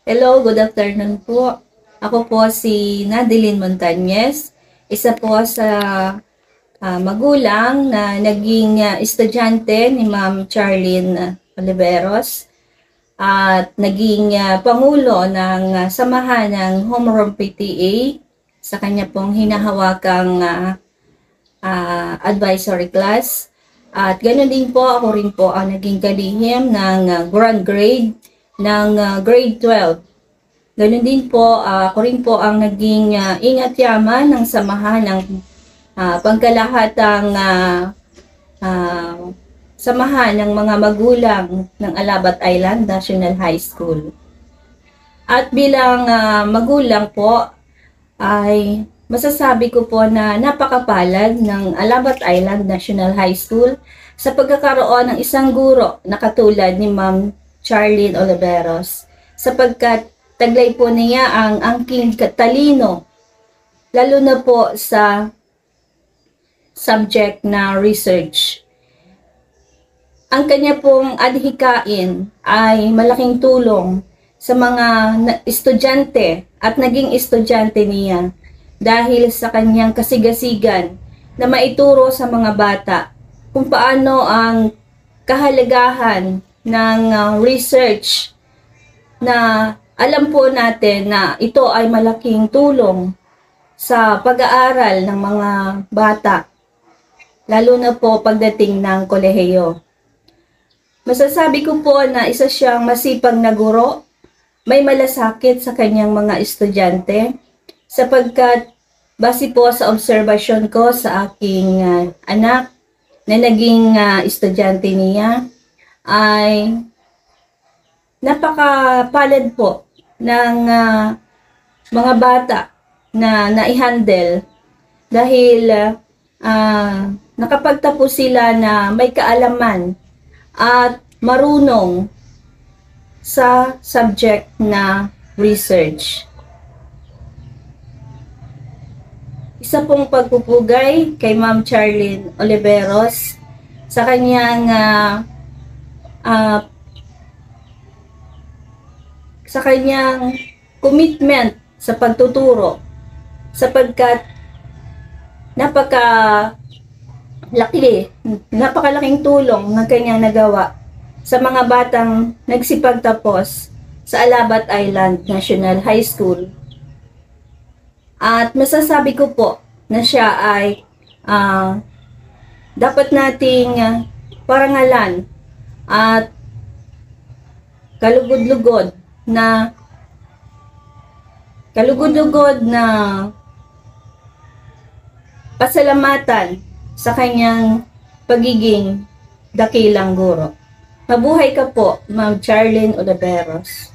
Hello, good afternoon po. Ako po si Nadeline Montañez, isa po sa magulang na naging estudyante ni Ma'am Charlene Oliveros at naging pangulo ng samahan ng Homeroom PTA sa kanya pong hinahawakang advisory class. At ganoon din po, ako rin po ang naging kalihim ng grand grade ng grade 12. Ganun din po, ako rin po ang naging ingat yaman ng samahan ng pangkalahatang samahan ng mga magulang ng Alabat Island National High School. At bilang magulang po, ay masasabi ko po na napakapalad ng Alabat Island National High School sa pagkakaroon ng isang guro na katulad ni Ma'am Charlene Oliveros, sapagkat taglay po niya ang angking katalino, lalo na po sa subject na research. Ang kanya pong adhikain ay malaking tulong sa mga estudyante at naging estudyante niya dahil sa kanyang kasigasigan na maituro sa mga bata kung paano ang kahalagahan ng research na alam po natin na ito ay malaking tulong sa pag-aaral ng mga bata, lalo na po pagdating ng kolehiyo. Masasabi ko po na isa siyang masipag na guro, may malasakit sa kanyang mga estudyante, sapagkat base po sa obserbasyon ko sa aking anak na naging estudyante niya, ay napakapalad po ng mga bata na nai-handle dahil nakapagtapos sila na may kaalaman at marunong sa subject na research. Isa pong pagpupugay kay Ma'am Charlene Oliveros sa kanyang commitment sa pagtuturo, sapagkat napakalaking tulong ng kanyang nagawa sa mga batang nagsipagtapos sa Alabat Island National High School. At masasabi ko po na siya ay dapat nating parangalan at kalugod-lugod na pasalamatan sa kanyang pagiging dakilang guro. Mabuhay ka po, Ma'am Charlene Oliveros.